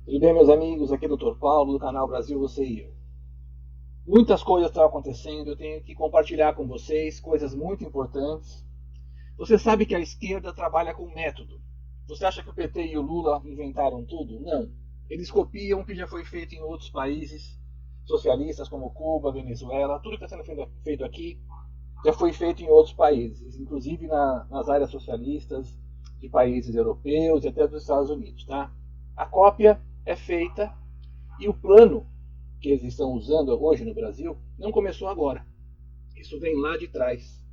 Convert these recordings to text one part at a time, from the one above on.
Tudo bem, meus amigos? Aqui é o Dr. Paulo, do canal Brasil Você e Eu. Muitas coisas estão acontecendo, eu tenho que compartilhar com vocês coisas muito importantes. Você sabe que a esquerda trabalha com método. Você acha que o PT e o Lula inventaram tudo? Não. Eles copiam o que já foi feito em outros países socialistas, como Cuba, Venezuela. Tudo que está sendo feito aqui já foi feito em outros países, inclusive nas áreas socialistas de países europeus e até dos Estados Unidos. Tá? A cópia é feita e o plano que eles estão usando hoje no Brasil não começou agora. Isso vem lá de trás,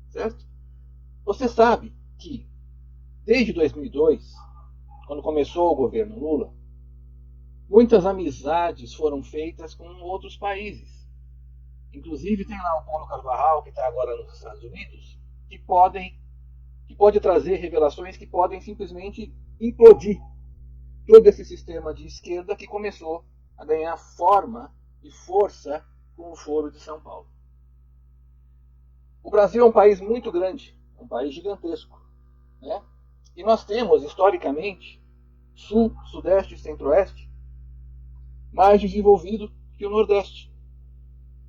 certo? Você sabe que desde 2002, quando começou o governo Lula, muitas amizades foram feitas com outros países. Inclusive tem lá o Paulo Carvalhal, que está agora nos Estados Unidos, que pode trazer revelações que podem simplesmente implodir todo esse sistema de esquerda que começou a ganhar forma e força com o Foro de São Paulo. O Brasil é um país muito grande, um país gigantesco, né? E nós temos, historicamente, Sul, Sudeste e Centro-Oeste, mais desenvolvido que o Nordeste.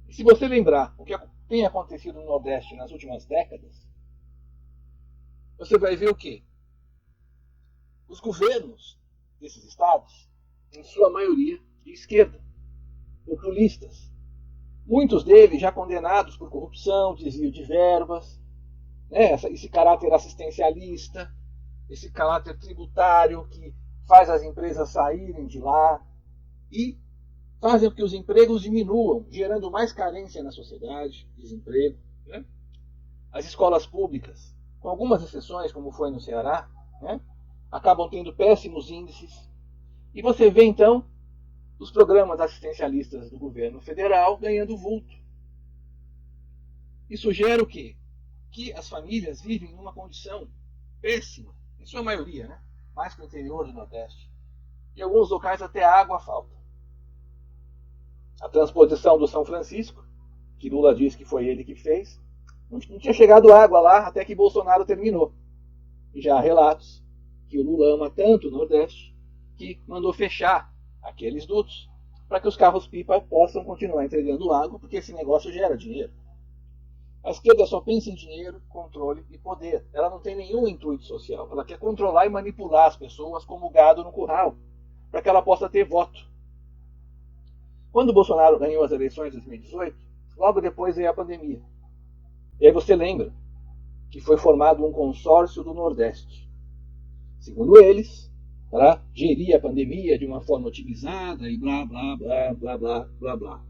E se você lembrar o que tem acontecido no Nordeste nas últimas décadas, você vai ver o quê? Os governos desses estados, em sua maioria, de esquerda, populistas. Muitos deles já condenados por corrupção, desvio de verbas, né? Esse caráter assistencialista, esse caráter tributário que faz as empresas saírem de lá e fazem com que os empregos diminuam, gerando mais carência na sociedade, desemprego. Né? As escolas públicas, com algumas exceções, como foi no Ceará, né? Acabam tendo péssimos índices. E você vê, então, os programas assistencialistas do governo federal ganhando vulto. Isso gera o quê? Que as famílias vivem numa condição péssima, em sua maioria, né? Mais que o interior do Nordeste. Em alguns locais até a água falta. A transposição do São Francisco, que Lula disse que foi ele que fez, não tinha chegado água lá até que Bolsonaro terminou. E já há relatos que o Lula ama tanto o Nordeste que mandou fechar aqueles dutos para que os carros-pipa possam continuar entregando água, porque esse negócio gera dinheiro. A esquerda só pensa em dinheiro, controle e poder. Ela não tem nenhum intuito social. Ela quer controlar e manipular as pessoas como gado no curral, para que ela possa ter voto. Quando o Bolsonaro ganhou as eleições de 2018, logo depois veio a pandemia. E aí você lembra que foi formado um consórcio do Nordeste. Segundo eles, para gerir a pandemia de uma forma otimizada e blá, blá, blá, blá, blá, blá, blá.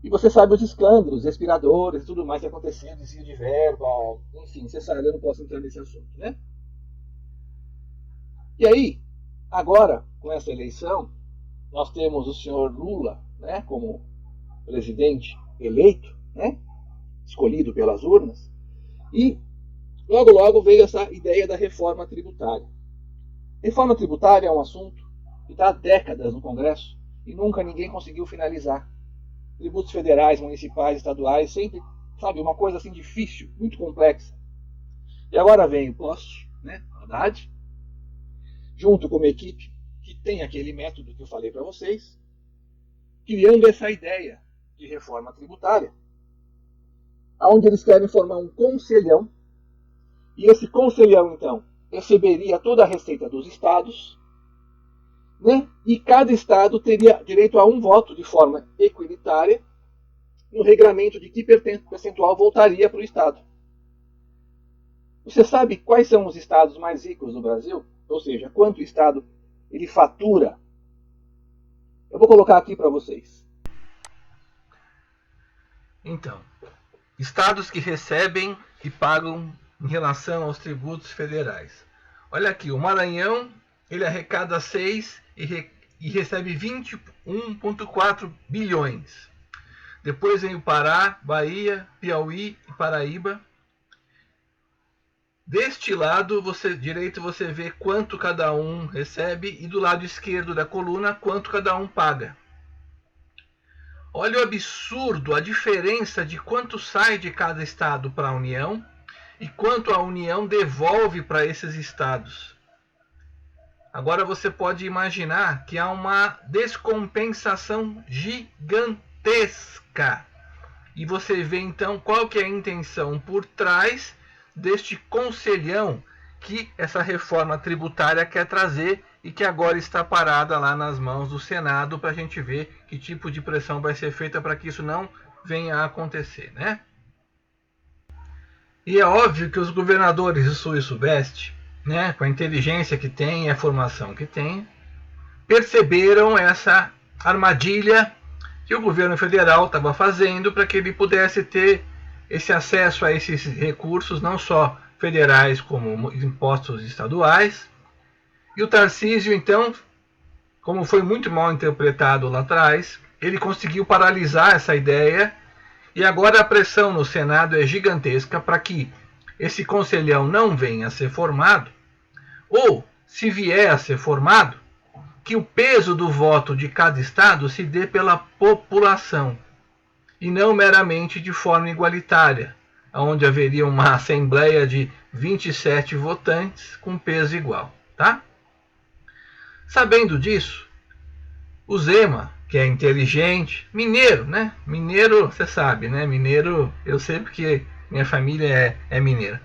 E você sabe os escândalos, respiradores e tudo mais que aconteceu, desvio de verba, enfim, você sabe, eu não posso entrar nesse assunto, né? E aí, agora, com essa eleição, nós temos o senhor Lula, né, como presidente eleito, né, escolhido pelas urnas, e logo, logo veio essa ideia da reforma tributária. Reforma tributária é um assunto que está há décadas no Congresso e nunca ninguém conseguiu finalizar. Tributos federais, municipais, estaduais, sempre, sabe, uma coisa assim difícil, muito complexa. E agora vem o Post, né, Haddad, junto com uma equipe que tem aquele método que eu falei para vocês, criando essa ideia de reforma tributária, onde eles querem formar um conselhão, e esse conselhão, então, receberia toda a receita dos estados, né? E cada estado teria direito a um voto de forma equilitária no regramento de que percentual voltaria para o estado. Você sabe quais são os estados mais ricos do Brasil? Ou seja, quanto o estado ele fatura? Eu vou colocar aqui para vocês. Então, estados que recebem e pagam em relação aos tributos federais. Olha aqui, o Maranhão, ele arrecada 6 e recebe 21,4 bilhões. Depois vem o Pará, Bahia, Piauí e Paraíba. Deste lado direito você vê quanto cada um recebe e do lado esquerdo da coluna quanto cada um paga. Olha o absurdo, a diferença de quanto sai de cada estado para a União e quanto a União devolve para esses estados. Agora você pode imaginar que há uma descompensação gigantesca. E você vê então qual que é a intenção por trás deste conselhão que essa reforma tributária quer trazer e que agora está parada lá nas mãos do Senado para a gente ver que tipo de pressão vai ser feita para que isso não venha a acontecer, né? E é óbvio que os governadores do Sul e Sudeste, né, com a inteligência que tem e a formação que tem, perceberam essa armadilha que o governo federal estava fazendo para que ele pudesse ter esse acesso a esses recursos, não só federais como impostos estaduais. E o Tarcísio, então, como foi muito mal interpretado lá atrás, ele conseguiu paralisar essa ideia e agora a pressão no Senado é gigantesca para que esse conselhão não venha a ser formado, ou, se vier a ser formado, que o peso do voto de cada estado se dê pela população e não meramente de forma igualitária, onde haveria uma assembleia de 27 votantes com peso igual, tá? Sabendo disso, o Zema, que é inteligente, mineiro, né? Mineiro, você sabe, né? Mineiro, eu sei porque minha família é mineira.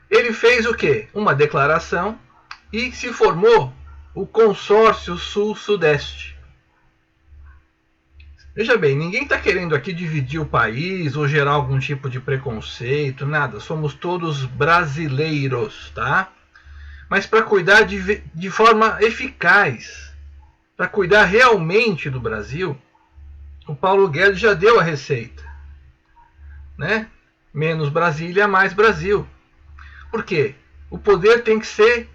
Ele fez o quê? Uma declaração e se formou o Consórcio Sul-Sudeste. Veja bem, ninguém está querendo aqui dividir o país ou gerar algum tipo de preconceito, nada. Somos todos brasileiros, tá? Mas para cuidar de forma eficaz, para cuidar realmente do Brasil, o Paulo Guedes já deu a receita, né? Menos Brasília, mais Brasil. Por quê? O poder tem que ser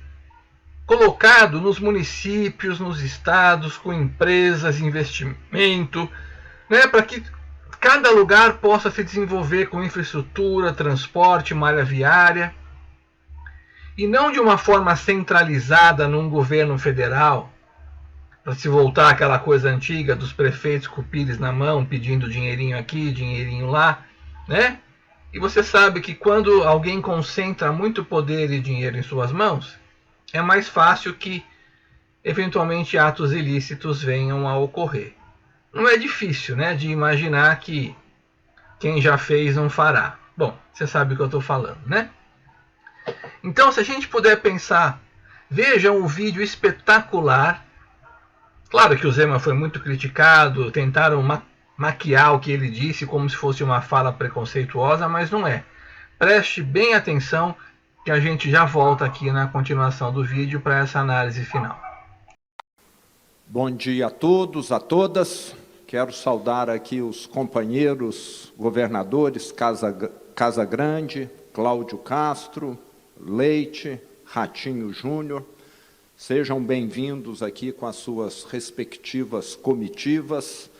colocado nos municípios, nos estados, com empresas, investimento, né, para que cada lugar possa se desenvolver com infraestrutura, transporte, malha viária, e não de uma forma centralizada num governo federal, para se voltar àquela coisa antiga dos prefeitos com o pires na mão, pedindo dinheirinho aqui, dinheirinho lá, né? E você sabe que quando alguém concentra muito poder e dinheiro em suas mãos, é mais fácil que eventualmente atos ilícitos venham a ocorrer. Não é difícil, né, de imaginar que quem já fez não fará. Bom, você sabe o que eu estou falando, né? Então, se a gente puder pensar, vejam um vídeo espetacular. Claro que o Zema foi muito criticado, tentaram maquiar o que ele disse como se fosse uma fala preconceituosa, mas não é. Preste bem atenção que a gente já volta aqui na continuação do vídeo para essa análise final. Bom dia a todos, a todas. Quero saudar aqui os companheiros governadores Casa Grande, Cláudio Castro, Leite, Ratinho Júnior. Sejam bem-vindos aqui com as suas respectivas comitivas.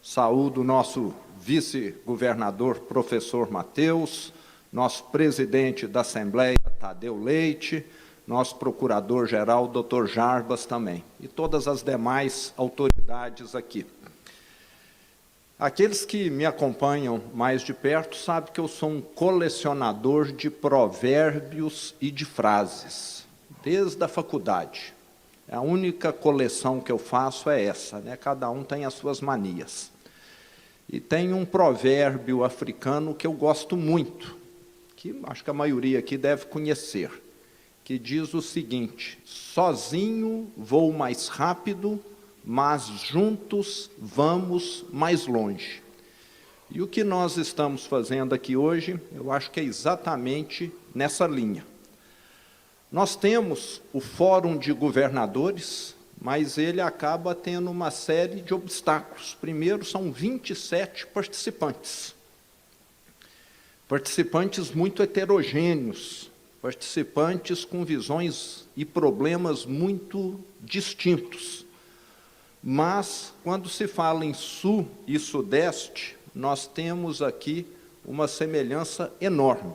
Saúdo o nosso vice-governador, professor Matheus, nosso presidente da Assembleia, Tadeu Leite, nosso procurador-geral, doutor Jarbas também, e todas as demais autoridades aqui. Aqueles que me acompanham mais de perto sabem que eu sou um colecionador de provérbios e de frases, desde a faculdade. A única coleção que eu faço é essa, né? Cada um tem as suas manias. E tem um provérbio africano que eu gosto muito, que acho que a maioria aqui deve conhecer, que diz o seguinte: sozinho vou mais rápido, mas juntos vamos mais longe. E o que nós estamos fazendo aqui hoje, eu acho que é exatamente nessa linha. Nós temos o Fórum de Governadores, mas ele acaba tendo uma série de obstáculos. Primeiro, são 27 participantes. Participantes muito heterogêneos, participantes com visões e problemas muito distintos. Mas, quando se fala em Sul e Sudeste, nós temos aqui uma semelhança enorme.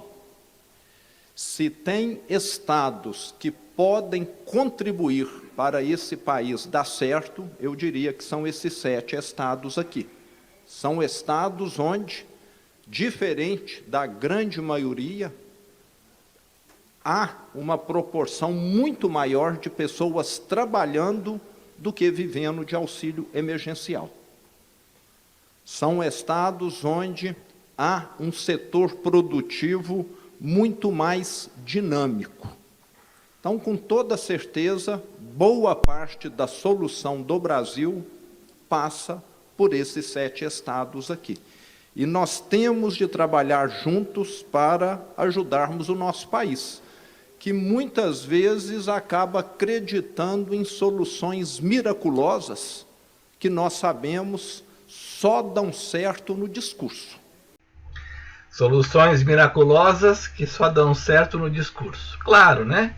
Se tem estados que podem contribuir para esse país dar certo, eu diria que são esses 7 estados aqui. São estados onde, diferente da grande maioria, há uma proporção muito maior de pessoas trabalhando do que vivendo de auxílio emergencial. São estados onde há um setor produtivo muito mais dinâmico. Então, com toda certeza, boa parte da solução do Brasil passa por esses 7 estados aqui. E nós temos de trabalhar juntos para ajudarmos o nosso país, que muitas vezes acaba acreditando em soluções miraculosas que nós sabemos só dão certo no discurso. Soluções miraculosas que só dão certo no discurso. Claro, né?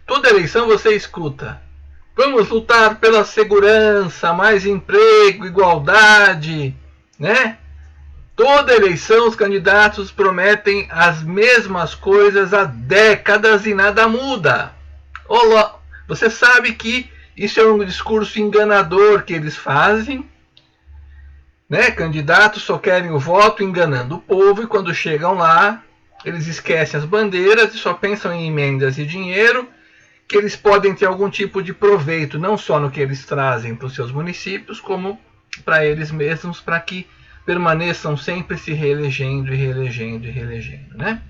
Toda eleição você escuta: vamos lutar pela segurança, mais emprego, igualdade, né? Toda eleição os candidatos prometem as mesmas coisas há décadas e nada muda. Você sabe que isso é um discurso enganador que eles fazem, né? Candidatos só querem o voto enganando o povo, e quando chegam lá, eles esquecem as bandeiras e só pensam em emendas e dinheiro, que eles podem ter algum tipo de proveito, não só no que eles trazem para os seus municípios, como para eles mesmos, para que permaneçam sempre se reelegendo e reelegendo e reelegendo, né?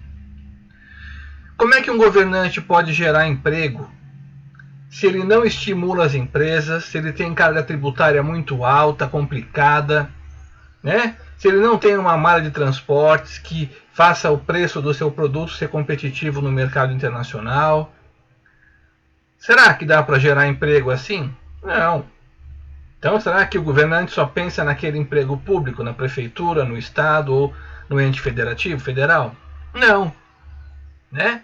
Como é que um governante pode gerar emprego se ele não estimula as empresas, se ele tem carga tributária muito alta, complicada, né? Se ele não tem uma malha de transportes que faça o preço do seu produto ser competitivo no mercado internacional? Será que dá para gerar emprego assim? Não. Então, será que o governante só pensa naquele emprego público, na prefeitura, no estado ou no ente federativo, federal? Não. Né?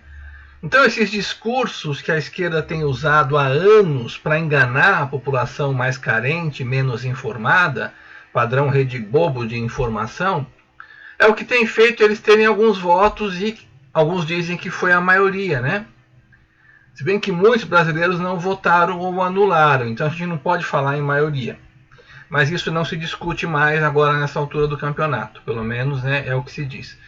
Então, esses discursos que a esquerda tem usado há anos para enganar a população mais carente, menos informada, padrão Rede Globo de informação, é o que tem feito eles terem alguns votos, e alguns dizem que foi a maioria, né? Se bem que muitos brasileiros não votaram ou anularam, então a gente não pode falar em maioria. Mas isso não se discute mais agora nessa altura do campeonato, pelo menos, né, é o que se diz.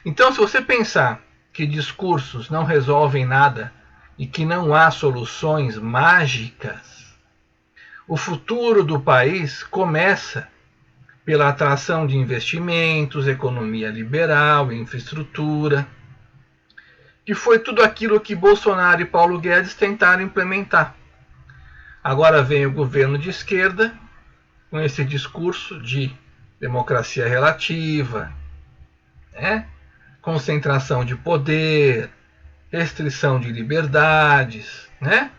Então, se você pensar que discursos não resolvem nada e que não há soluções mágicas, o futuro do país começa pela atração de investimentos, economia liberal, infraestrutura, que foi tudo aquilo que Bolsonaro e Paulo Guedes tentaram implementar. Agora vem o governo de esquerda com esse discurso de democracia relativa, né? Concentração de poder, restrição de liberdades, né?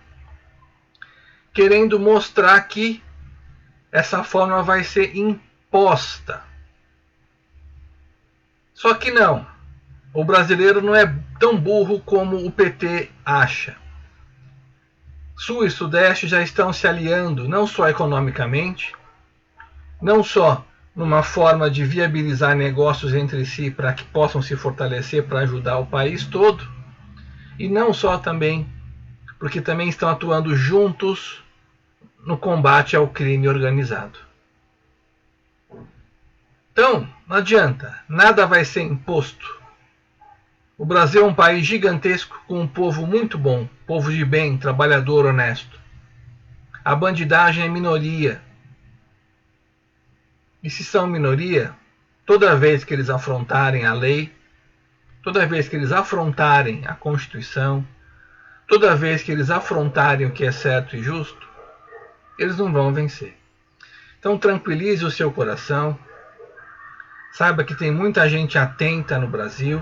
Querendo mostrar que essa forma vai ser imposta. Só que não. O brasileiro não é tão burro como o PT acha. Sul e Sudeste já estão se aliando, não só economicamente, não só numa forma de viabilizar negócios entre si para que possam se fortalecer para ajudar o país todo, e não só também, porque também estão atuando juntos no combate ao crime organizado. Então, não adianta, nada vai ser imposto. O Brasil é um país gigantesco com um povo muito bom, povo de bem, trabalhador, honesto. A bandidagem é minoria. E se são minoria, toda vez que eles afrontarem a lei, toda vez que eles afrontarem a Constituição, toda vez que eles afrontarem o que é certo e justo, eles não vão vencer. Então tranquilize o seu coração, saiba que tem muita gente atenta no Brasil.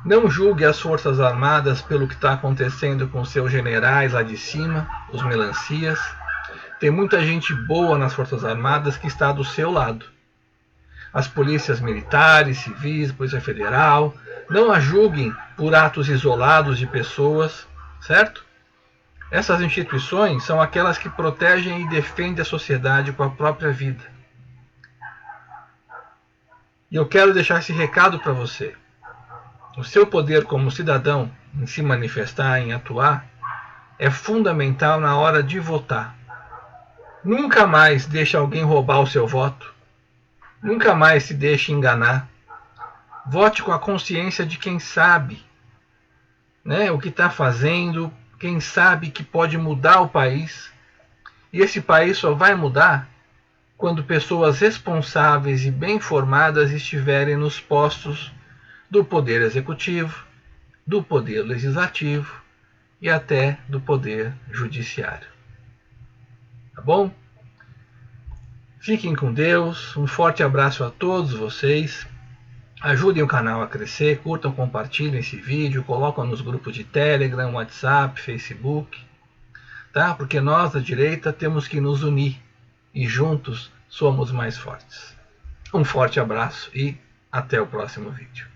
Não julgue as Forças Armadas pelo que está acontecendo com seus generais lá de cima, os melancias. Tem muita gente boa nas Forças Armadas que está do seu lado. As polícias militares, civis, Polícia Federal, não a julguem por atos isolados de pessoas, certo? Essas instituições são aquelas que protegem e defendem a sociedade com a própria vida. E eu quero deixar esse recado para você. O seu poder como cidadão em se manifestar, em atuar, é fundamental na hora de votar. Nunca mais deixe alguém roubar o seu voto. Nunca mais se deixe enganar. Vote com a consciência de quem sabe. né, o que está fazendo, quem sabe que pode mudar o país. E esse país só vai mudar quando pessoas responsáveis e bem formadas estiverem nos postos do poder executivo, do poder legislativo e até do poder judiciário. Tá bom? Fiquem com Deus, um forte abraço a todos vocês. Ajudem o canal a crescer, curtam, compartilhem esse vídeo, colocam nos grupos de Telegram, WhatsApp, Facebook, tá? Porque nós da direita temos que nos unir e juntos somos mais fortes. Um forte abraço e até o próximo vídeo.